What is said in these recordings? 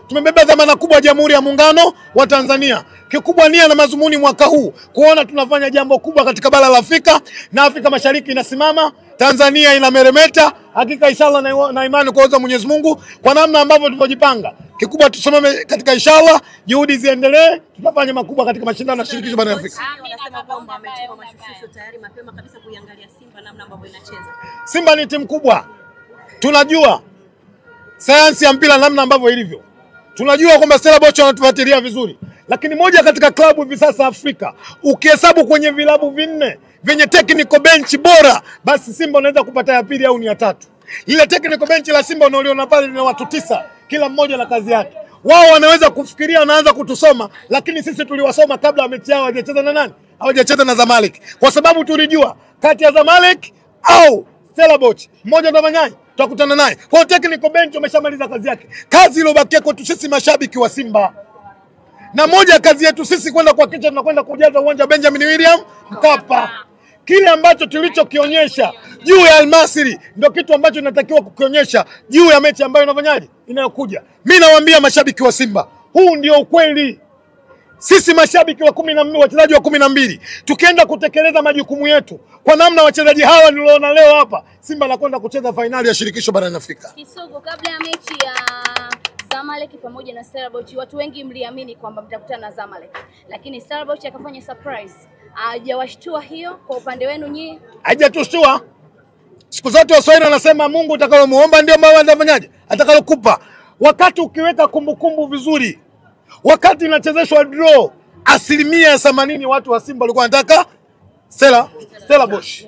Tumebeba dhamana kubwa ya Jamhuri ya Muungano wa Tanzania. Kikubwa nia na mazumuni mwaka huu kuona tunafanya jambo kubwa katika bara la Afrika, na Afrika Mashariki inasimama, Tanzania inameremeta. Hakika inshallah na imani kwa uwezo wa Mwenyezi Mungu kwa namna ambavyo tumejipanga. Kikubwa tusimame katika inshallah, juhudi ziendelee, tutafanya makubwa katika mashindano ya shirikisho barani Afrika. Wanasema kwamba amechukua mashusho tayari mapema kabisa kuiangalia Simba namna ambavyo inacheza. Simba ni timu kubwa. Tunajua sayansi ya mpira namna ambavyo ilivyo. Tunajua kwamba Stellenbosch wanatufuatilia vizuri. Lakini moja katika klabu hivi sasa Afrika, ukihesabu kwenye vilabu vinne venye technical bench bora, basi Simba unaweza kupata ya pili au ni ya tatu. Ile technical bench la Simba unaoliona pale lina watu 9, kila mmoja na kazi yake. Wao wanaweza kufikiria, wanaanza kutusoma, lakini sisi tuliwasoma kabla ya mechi yao hawajacheza na nani? Hawajacheza na Zamalek. Kwa sababu tulijua kati ya Zamalek au Stellenbosch mmoja ndo manyanyi tutakutana naye. Kwa technical bench umeshamaliza kazi yake. Kazi iliyobakia kwetu sisi mashabiki wa Simba, na moja kazi yetu sisi kwenda kuhakikisha tunakwenda kujaza uwanja Benjamin William Mkapa. Kile ambacho tulichokionyesha juu ya Al Masry ndio kitu ambacho tunatakiwa kukionyesha juu ya mechi ambayo inafanyaje inayokuja. Mimi nawaambia mashabiki wa Simba, huu ndio ukweli. Sisi mashabiki wa 12, wachezaji wa 12, tukienda kutekeleza majukumu yetu kwa namna wachezaji hawa niliona leo hapa, Simba anakwenda kucheza fainali ya shirikisho barani Afrika. Kisugu, kabla ya mechi ya Zamalek pamoja na Stellenbosch, watu wengi mliamini kwamba mtakutana na Zamalek, lakini Stellenbosch akafanya surprise. Hajawashtua hiyo kwa upande wenu nyinyi? Hajatushtua. Siku zote Waswahili wanasema Mungu utakalomuomba ndio ambao atafanyaje? Atakalokupa. Wakati ukiweka kumbukumbu vizuri, wakati inachezeshwa draw, 80% watu wa Simba walikuwa wanataka Stellenbosch.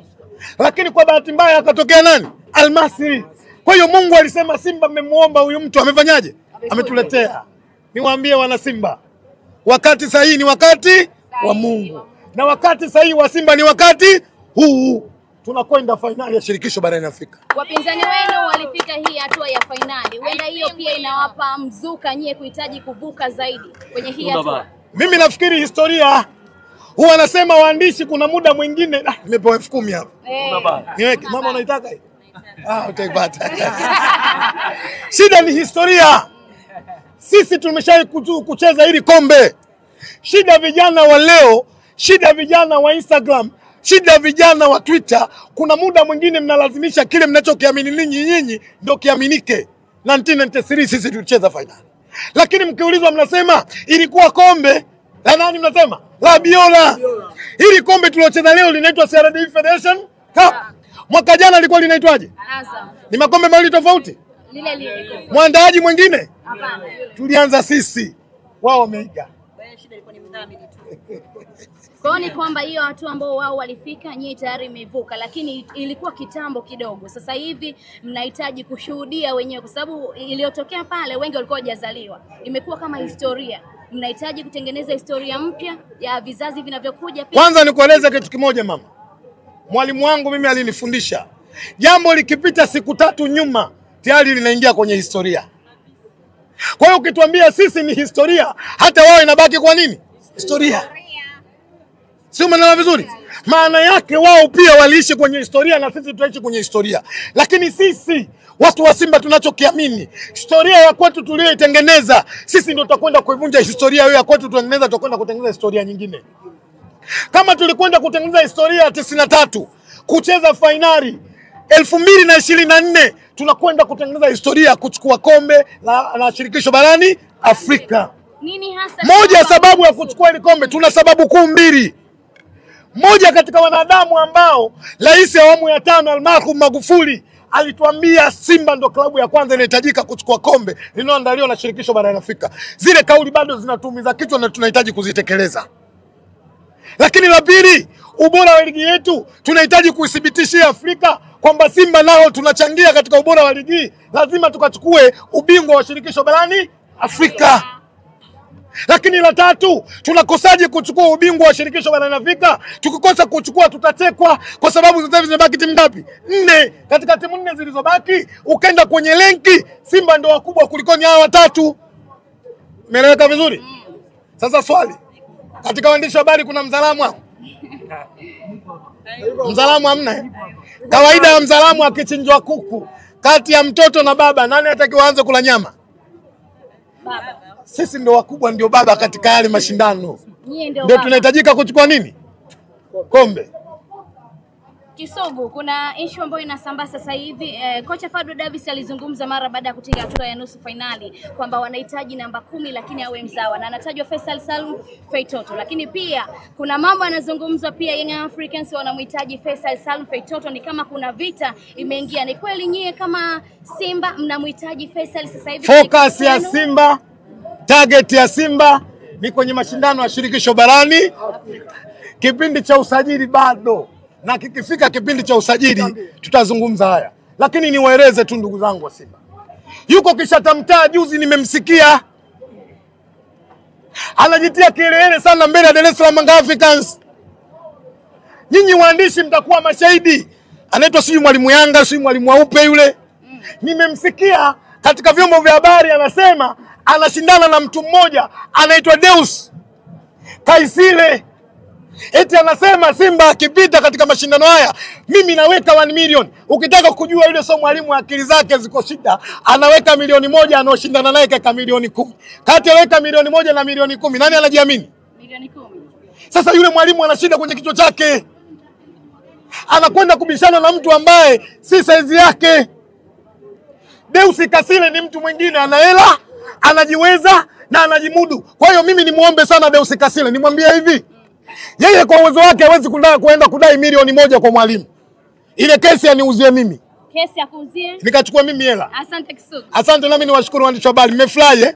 Lakini kwa bahati mbaya akatokea nani? Al Masry. Kwa hiyo Mungu alisema Simba mmemuomba huyu mtu amefanyaje? Ametuletea. Niwaambie wana Simba, wakati sahihi ni wakati wa Mungu. Na wakati sahihi wa Simba ni wakati huu. Tunakwenda fainali ya shirikisho barani Afrika. Wapinzani wenu walifika hii hatua ya fainali. Huenda hiyo pia inawapa mzuka nyie kuhitaji kuvuka zaidi kwenye hii hatua. Mimi nafikiri historia huwa anasema waandishi, kuna muda mwingine nimepewa 10,000 hapa. Niweke mama unaitaka hii? Utaipata. Shida ni historia. Sisi tumeshawahi kucheza hili kombe. Shida vijana wa leo, shida vijana wa Instagram, shida vijana wa Twitter, kuna muda mwingine mnalazimisha kile mnachokiamini nyinyi ndio kiaminike. 1993 sisi tulicheza finali. Lakini mkiulizwa mnasema ilikuwa kombe la nani? Mnasema la Biola. Hili kombe tuliocheza leo linaitwa CRDB Federation Cup. Mwaka jana lilikuwa linaitwaje? Azam. Ni makombe mawili tofauti? Lile. Mwandaaji mwingine? Hapana. Tulianza sisi, wao wameiga. Shida ilikuwa ni mdhamini tu. Kwa ni kwamba hiyo hatua ambao wao walifika nyinyi tayari imevuka, lakini ilikuwa kitambo kidogo. Sasa hivi mnahitaji kushuhudia wenyewe, kwa sababu iliyotokea pale wengi walikuwa hawajazaliwa. Imekuwa kama historia. Mnahitaji kutengeneza historia mpya ya vizazi vinavyokuja pia. Kwanza nikueleze kitu kimoja mama. Mwalimu wangu mimi alinifundisha, jambo likipita siku 3 nyuma tayari linaingia kwenye historia. Kwa hiyo ukituambia sisi ni historia, hata wao inabaki kwa nini? Historia. Sio maana vizuri? Maana yake wao pia waliishi kwenye historia na sisi tunaishi kwenye historia. Lakini sisi watu wa Simba tunachokiamini, historia ya kwetu tuliyoitengeneza, sisi ndio tutakwenda kuivunja historia hiyo ya kwetu tutengeneza, tutakwenda kutengeneza historia nyingine. Kama tulikwenda kutengeneza historia ya 93, kucheza fainali 2024, tunakwenda kutengeneza historia kuchukua kombe la shirikisho barani Afrika. Nini hasa moja sababu ya kuchukua ile kombe? Tuna sababu kuu mbili. Moja, katika wanadamu ambao rais wa awamu ya 5 almarhum Magufuli alituambia Simba ndo klabu ya kwanza inahitajika kuchukua kombe linaloandaliwa na shirikisho barani Afrika. Zile kauli bado zinatumiza kichwa na tunahitaji kuzitekeleza. Lakini la pili, ubora wa ligi yetu tunahitaji kuithibitishia Afrika kwamba Simba nao tunachangia katika ubora wa ligi. Lazima tukachukue ubingwa wa shirikisho barani Afrika. Lakini la tatu, tunakosaje kuchukua ubingwa wa shirikisho barani Afrika? Tukikosa kuchukua tutatekwa, kwa sababu sasa zimebaki timu ngapi? 4. Katika timu 4 zilizobaki, ukaenda kwenye lenki, Simba ndio wakubwa kuliko ni hawa 3. Umeeleweka vizuri? Sasa swali, katika waandishi wa habari kuna mzalamu hapo? Mzalamu hamna. Kawaida ya mzalamu akichinjwa kuku, kati ya mtoto na baba, nani atakiwa aanze kula nyama? Baba. Sisi ndo wakubwa, ndio baba katika yale mashindano. Nyie ndio Ndio baba. tunahitajika kuchukua nini? Kombe. Kisugu, kuna issue ambayo inasambaa sasa hivi. Kocha Fadlu Davis alizungumza mara baada ya kutinga hatua ya nusu finali kwamba wanahitaji namba 10 lakini awe mzawa, na anatajwa Faisal Salum Feitoto. Lakini pia kuna mambo yanazungumzwa pia, Young Africans wanamhitaji Faisal Salum Feitoto, ni kama kuna vita imeingia. Ni kweli nyie kama Simba mnamhitaji Faisal sasa hivi? Focus ya Simba, target ya Simba ni kwenye mashindano ya shirikisho barani. Kipindi cha usajili bado, na kikifika kipindi cha usajili tutazungumza haya, lakini niwaeleze tu ndugu zangu wa Simba, yuko Kishatamtaa. Juzi nimemsikia anajitia kelele sana mbele ya Dar es Salaam Young Africans. Nyinyi waandishi mtakuwa mashahidi, anaitwa sijui mwalimu Yanga sijui mwalimu Waupe yule. Nimemsikia katika vyombo vya habari anasema anashindana na mtu mmoja anaitwa Deus Kaisile. Eti anasema Simba akipita katika mashindano haya mimi naweka 1 million. Ukitaka kujua yule sio mwalimu, akili zake ziko shida, anaweka milioni 1, anaoshindana naye kaka milioni 10. Kati aweka milioni 1 na milioni 10, nani anajiamini? Milioni 10. Sasa yule mwalimu ana shida kwenye kichwa chake, anakwenda kubishana na mtu ambaye si saizi yake. Deus Kasile ni mtu mwingine, ana hela, anajiweza na anajimudu. Kwa hiyo mimi nimuombe sana Deus Kasile, nimwambie hivi, yeye kwa uwezo wake hawezi kuenda kudai milioni 1 kwa mwalimu. Ile kesi aniuzie mimi. Kesi ya kuuzie? Nikachukua mimi hela. Asante Kisugu. Asante, nami niwashukuru waandishi wa habari, mmefurahi.